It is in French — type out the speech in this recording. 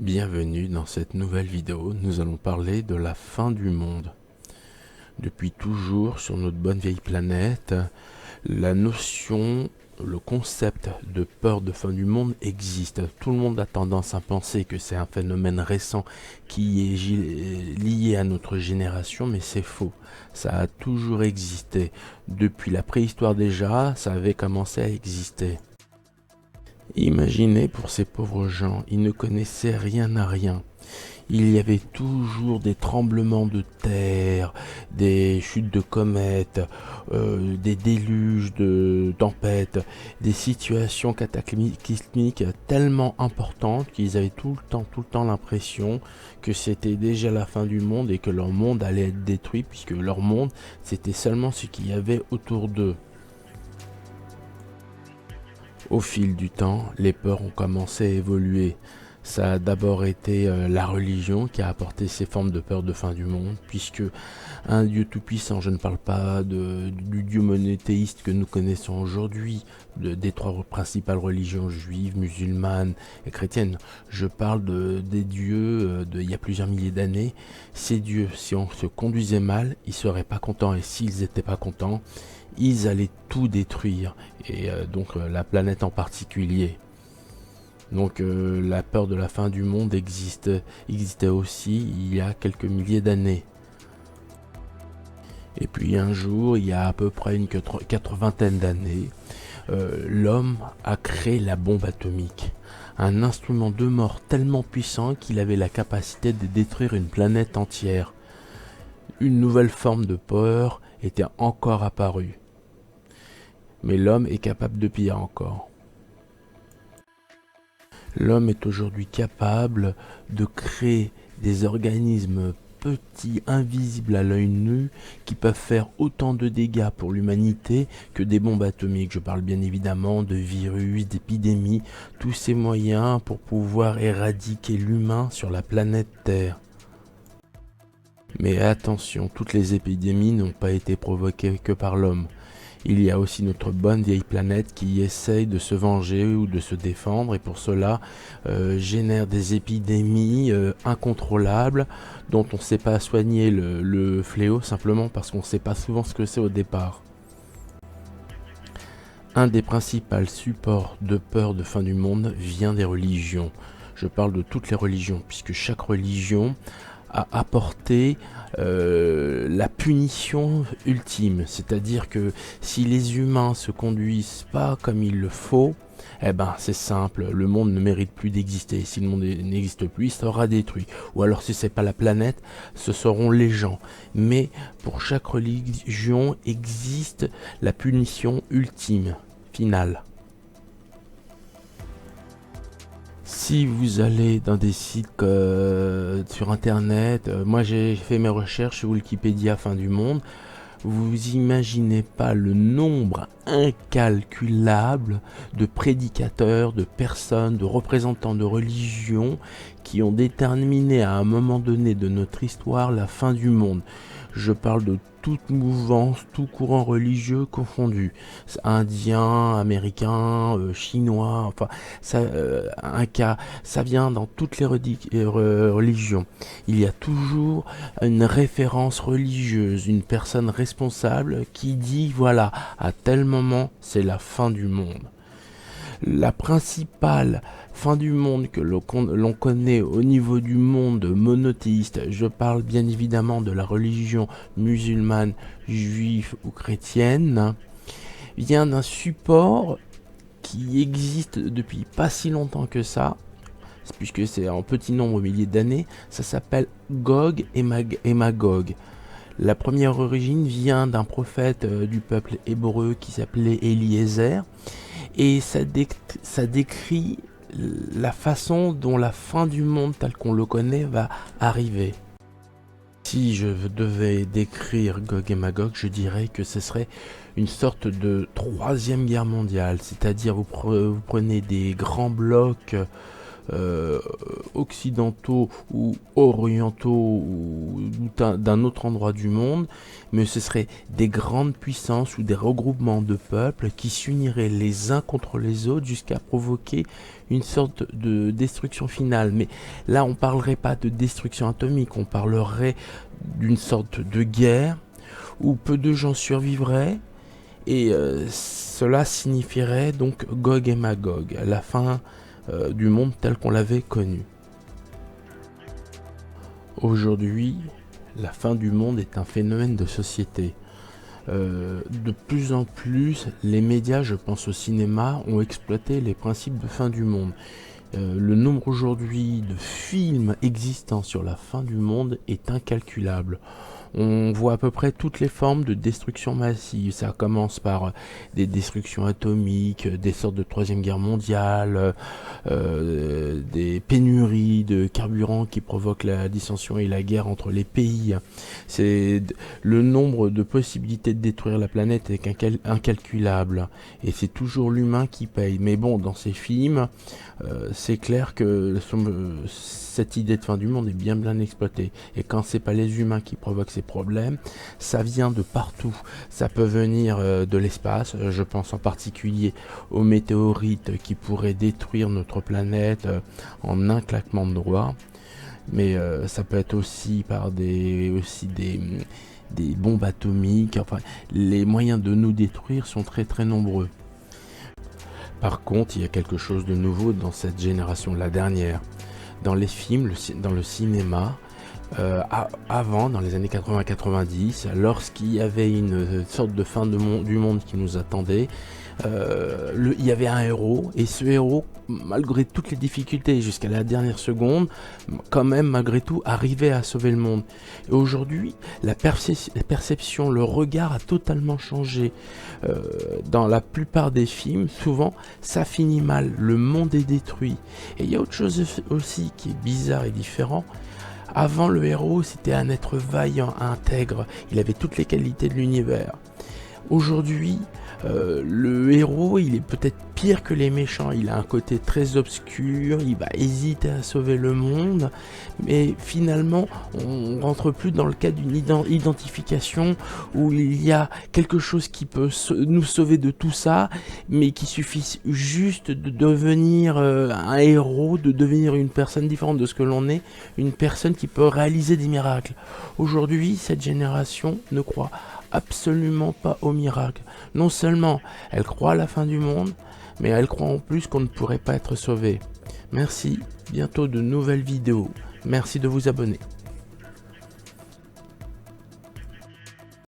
Bienvenue dans cette nouvelle vidéo, nous allons parler de la fin du monde. Depuis toujours sur notre bonne vieille planète, la notion, le concept de peur de fin du monde existe. Tout le monde a tendance à penser que c'est un phénomène récent qui est lié à notre génération, mais c'est faux. Ça a toujours existé. Depuis la préhistoire déjà, ça avait commencé à exister. Imaginez pour ces pauvres gens, ils ne connaissaient rien à rien. Il y avait toujours des tremblements de terre, des chutes de comètes, des déluges de tempêtes, des situations cataclysmiques tellement importantes qu'ils avaient tout le temps l'impression que c'était déjà la fin du monde et que leur monde allait être détruit puisque leur monde c'était seulement ce qu'il y avait autour d'eux. Au fil du temps, les peurs ont commencé à évoluer. Ça a d'abord été la religion qui a apporté ces formes de peur de fin du monde, puisque un Dieu tout-puissant, je ne parle pas du Dieu monothéiste que nous connaissons aujourd'hui, des trois principales religions juives, musulmanes et chrétiennes. Je parle des dieux d'il y a plusieurs milliers d'années. Ces dieux, si on se conduisait mal, ils seraient pas contents, et s'ils n'étaient pas contents, ils allaient tout détruire, et donc la planète en particulier. Donc la peur de la fin du monde existait aussi il y a quelques milliers d'années. Et puis un jour, il y a à peu près une 80aine d'années, l'homme a créé la bombe atomique. Un instrument de mort tellement puissant qu'il avait la capacité de détruire une planète entière. Une nouvelle forme de peur était encore apparue. Mais l'homme est capable de pire encore. L'homme est aujourd'hui capable de créer des organismes petits, invisibles à l'œil nu, qui peuvent faire autant de dégâts pour l'humanité que des bombes atomiques. Je parle bien évidemment de virus, d'épidémies, tous ces moyens pour pouvoir éradiquer l'humain sur la planète Terre. Mais attention, toutes les épidémies n'ont pas été provoquées que par l'homme. Il y a aussi notre bonne vieille planète qui essaye de se venger ou de se défendre et pour cela génère des épidémies incontrôlables dont on ne sait pas soigner le fléau simplement parce qu'on ne sait pas souvent ce que c'est au départ. Un des principaux supports de peur de fin du monde vient des religions. Je parle de toutes les religions puisque chaque religion a apporté la punition ultime, c'est-à-dire que si les humains se conduisent pas comme il le faut, eh ben c'est simple, le monde ne mérite plus d'exister. Si le monde n'existe plus, il sera détruit. Ou alors si c'est pas la planète, ce seront les gens. Mais pour chaque religion existe la punition ultime, finale. Si vous allez dans des sites sur internet, moi j'ai fait mes recherches sur Wikipédia fin du monde, vous imaginez pas le nombre incalculable de prédicateurs, de personnes, de représentants de religions qui ont déterminé à un moment donné de notre histoire la fin du monde. Je parle de toute mouvance, tout courant religieux confondu. Indien, américain, chinois, enfin, ça vient dans toutes les religions. Il y a toujours une référence religieuse, une personne responsable qui dit voilà, à tel moment, c'est la fin du monde. La principale fin du monde que l'on connaît au niveau du monde monothéiste, je parle bien évidemment de la religion musulmane, juive ou chrétienne, vient d'un support qui existe depuis pas si longtemps que ça, puisque c'est en petit nombre, milliers d'années. Ça s'appelle Gog et Magog. La première origine vient d'un prophète du peuple hébreu qui s'appelait Eliezer, et ça décrit la façon dont la fin du monde tel qu'on le connaît va arriver. Si je devais décrire Gog et Magog, je dirais que ce serait une sorte de troisième guerre mondiale, c'est-à-dire vous prenez des grands blocs occidentaux ou orientaux ou d'un autre endroit du monde, mais ce seraient des grandes puissances ou des regroupements de peuples qui s'uniraient les uns contre les autres jusqu'à provoquer une sorte de destruction finale. Mais là, on parlerait pas de destruction atomique, on parlerait d'une sorte de guerre où peu de gens survivraient, et cela signifierait donc Gog et Magog, la fin du monde tel qu'on l'avait connu. Aujourd'hui, la fin du monde est un phénomène de société. De plus en plus, les médias, je pense au cinéma, ont exploité les principes de fin du monde. Le nombre aujourd'hui de films existants sur la fin du monde est incalculable. On voit à peu près toutes les formes de destruction massive. Ça commence par des destructions atomiques, des sortes de troisième guerre mondiale, des pénuries de carburant qui provoquent la dissension et la guerre entre les pays. Le nombre de possibilités de détruire la planète est incalculable. Et c'est toujours l'humain qui paye. Mais bon, dans ces films, c'est clair que cette idée de fin du monde est bien exploitée. Et quand c'est pas les humains qui provoquent ces problèmes, ça vient de partout. Ça peut venir de l'espace. Je pense en particulier aux météorites qui pourraient détruire notre planète en un claquement de doigts. Mais ça peut être aussi par des bombes atomiques. Enfin, les moyens de nous détruire sont très très nombreux. Par contre, il y a quelque chose de nouveau dans cette génération, la dernière. Dans les films, dans le cinéma, avant, dans les années 80-90, lorsqu'il y avait une sorte de fin du monde qui nous attendait, il y avait un héros, et ce héros, malgré toutes les difficultés jusqu'à la dernière seconde, quand même malgré tout arrivait à sauver le monde. Et aujourd'hui, la perception, le regard a totalement changé. Dans la plupart des films, souvent ça finit mal, le monde est détruit. Et il y a autre chose aussi qui est bizarre et différent. Avant, le héros, c'était un être vaillant, intègre, il avait toutes les qualités de l'univers. Aujourd'hui, le héros, il est peut-être pire que les méchants. Il a un côté très obscur, il va hésiter à sauver le monde, mais finalement, on rentre plus dans le cas d'une identification où il y a quelque chose qui peut nous sauver de tout ça, mais qui suffit juste de devenir un héros, de devenir une personne différente de ce que l'on est, une personne qui peut réaliser des miracles. Aujourd'hui, cette génération ne croit absolument pas au miracle. Non seulement elle croit à la fin du monde, mais elle croit en plus qu'on ne pourrait pas être sauvé. Merci, bientôt de nouvelles vidéos. Merci de vous abonner.